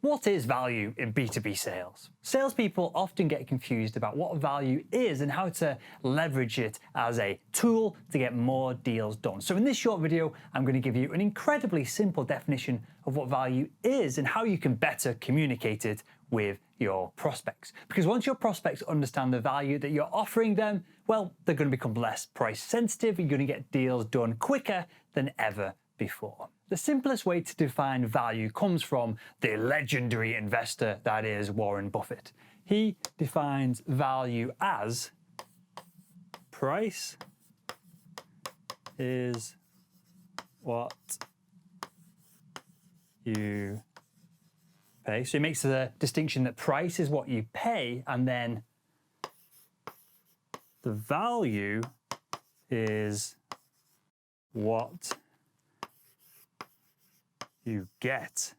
What is value in B2B sales? Salespeople often get confused about what value is and how to leverage it as a tool to get more deals done. So in this short video, I'm going to give you an incredibly simple definition of what value is and how you can better communicate it with your prospects. Because once your prospects understand the value that you're offering them, well, they're going to become less price sensitive. You're going to get deals done quicker than ever before. The simplest way to define value comes from the legendary investor that is Warren Buffett. He defines value as price is what you pay. So he makes the distinction that price is what you pay, and then the value is what you get.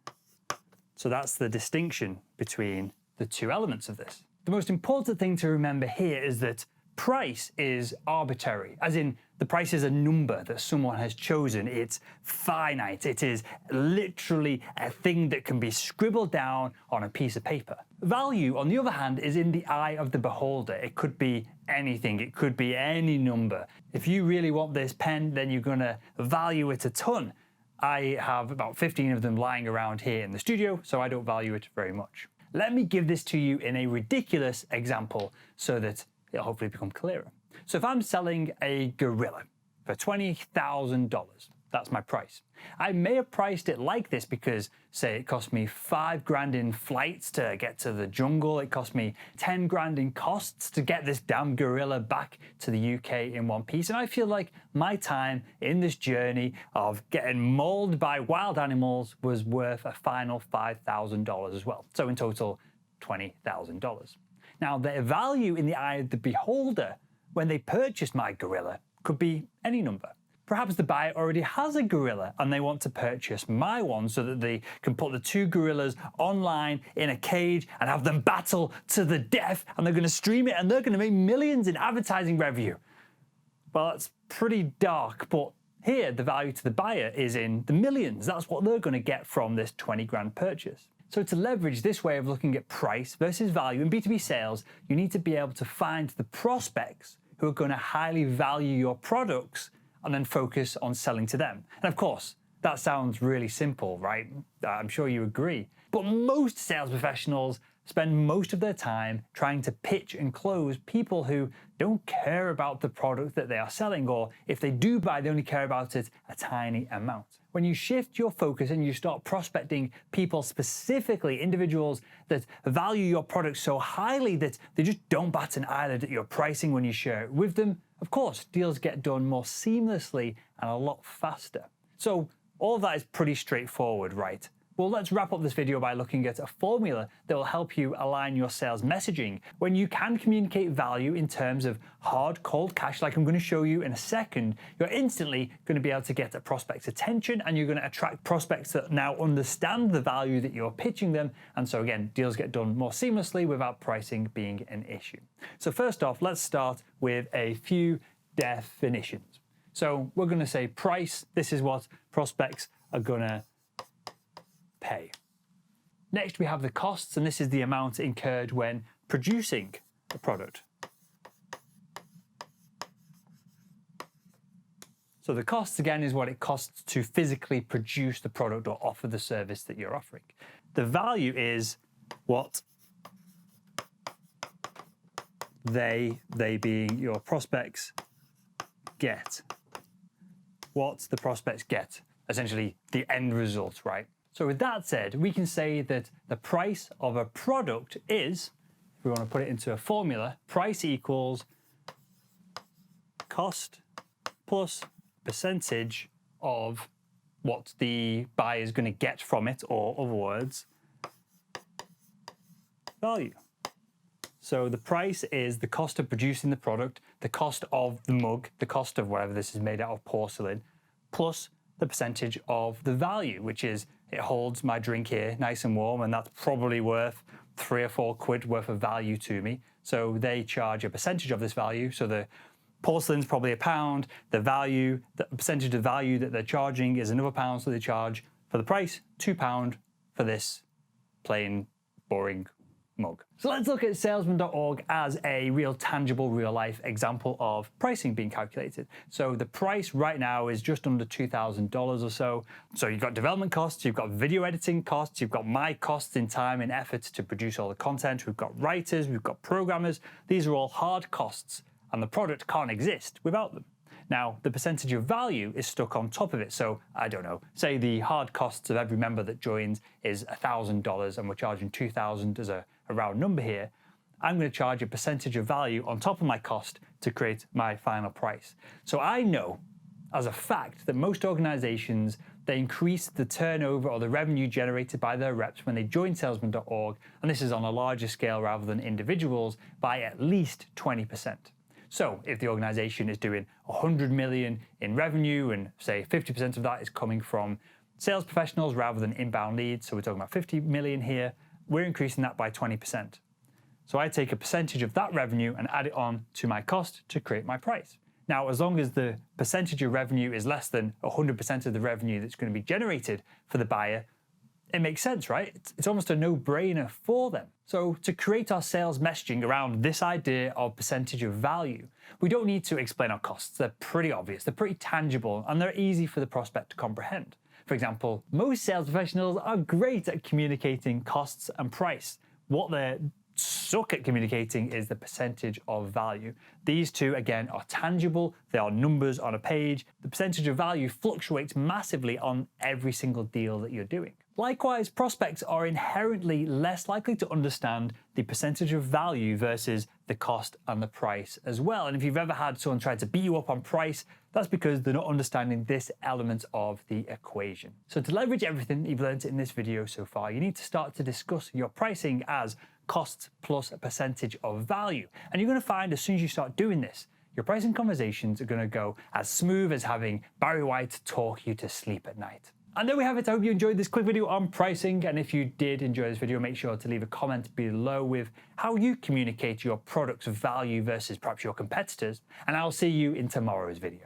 So that's the distinction between the two elements of this. The most important thing to remember here is that price is arbitrary, as in the price is a number that someone has chosen. It's finite. It is literally a thing that can be scribbled down on a piece of paper. Value, on the other hand, is in the eye of the beholder. It could be anything. It could be any number. If you really want this pen, then you're going to value it a ton. I have about 15 of them lying around here in the studio, so I don't value it very much. Let me give this to you in a ridiculous example so that it'll hopefully become clearer. So if I'm selling a gorilla for $20,000, that's my price. I may have priced it like this because, say, it cost me $5,000 in flights to get to the jungle. It cost me $10,000 in costs to get this damn gorilla back to the UK in one piece. And I feel like my time in this journey of getting mauled by wild animals was worth a final $5,000 as well. So in total, $20,000. Now, their value in the eye of the beholder when they purchased my gorilla could be any number. Perhaps the buyer already has a gorilla and they want to purchase my one so that they can put the two gorillas online in a cage and have them battle to the death, and they're going to stream it and they're going to make millions in advertising revenue. Well, that's pretty dark, but here the value to the buyer is in the millions. That's what they're going to get from this $20,000 purchase. So to leverage this way of looking at price versus value in B2B sales, you need to be able to find the prospects who are going to highly value your products and then focus on selling to them. And of course, that sounds really simple, right? I'm sure you agree. But most sales professionals spend most of their time trying to pitch and close people who don't care about the product that they are selling, or if they do buy, they only care about it a tiny amount. When you shift your focus and you start prospecting people specifically, individuals that value your product so highly that they just don't bat an eyelid at your pricing when you share it with them, of course, deals get done more seamlessly and a lot faster. So all of that is pretty straightforward, right? Well, let's wrap up this video by looking at a formula that will help you align your sales messaging. When you can communicate value in terms of hard, cold cash, like I'm going to show you in a second, you're instantly going to be able to get a prospect's attention, and you're going to attract prospects that now understand the value that you're pitching them. And so again, deals get done more seamlessly without pricing being an issue. So first off, let's start with a few definitions. So we're going to say price. This is what prospects are going to pay. Next, we have the costs, and this is the amount incurred when producing a product. So the costs, again, is what it costs to physically produce the product or offer the service that you're offering. The value is what they being your prospects, get. What the prospects get, essentially the end result, right? So with that said, we can say that the price of a product is, if we want to put it into a formula, price equals cost plus percentage of what the buyer is going to get from it, or other words, value. So the price is the cost of producing the product, the cost of the mug, the cost of whatever this is made out of, porcelain, plus the percentage of the value, which is it holds my drink here nice and warm, and that's probably worth £3 or £4 worth of value to me. So they charge a percentage of this value. So the porcelain's probably £1. The value, the percentage of value that they're charging is another £1. So they charge for the price £2 for this plain, boring mug. So let's look at salesman.org as a real tangible, real life example of pricing being calculated. So the price right now is just under $2,000 or so. So you've got development costs, you've got video editing costs, you've got my costs in time and effort to produce all the content, we've got writers, we've got programmers. These are all hard costs and the product can't exist without them. Now, the percentage of value is stuck on top of it. So I don't know, say the hard costs of every member that joins is $1,000 and we're charging $2,000 as a round number here. I'm going to charge a percentage of value on top of my cost to create my final price. So I know as a fact that most organizations, they increase the turnover or the revenue generated by their reps when they join salesman.org, and this is on a larger scale rather than individuals, by at least 20%. So if the organization is doing 100 million in revenue and say 50% of that is coming from sales professionals rather than inbound leads, so we're talking about 50 million here, we're increasing that by 20%. So I take a percentage of that revenue and add it on to my cost to create my price. Now, as long as the percentage of revenue is less than 100% of the revenue that's going to be generated for the buyer, it makes sense, right? It's almost a no-brainer for them. So to create our sales messaging around this idea of percentage of value, we don't need to explain our costs. They're pretty obvious, they're pretty tangible, and they're easy for the prospect to comprehend. For example, most sales professionals are great at communicating costs and price. What they suck at communicating is the percentage of value. These two, again, are tangible. They are numbers on a page. The percentage of value fluctuates massively on every single deal that you're doing. Likewise, prospects are inherently less likely to understand the percentage of value versus the cost and the price as well. And if you've ever had someone try to beat you up on price, that's because they're not understanding this element of the equation. So to leverage everything you've learned in this video so far, you need to start to discuss your pricing as costs plus a percentage of value. And you're going to find as soon as you start doing this, your pricing conversations are going to go as smooth as having Barry White talk you to sleep at night. And there we have it. I hope you enjoyed this quick video on pricing. And if you did enjoy this video, make sure to leave a comment below with how you communicate your product's value versus perhaps your competitors. And I'll see you in tomorrow's video.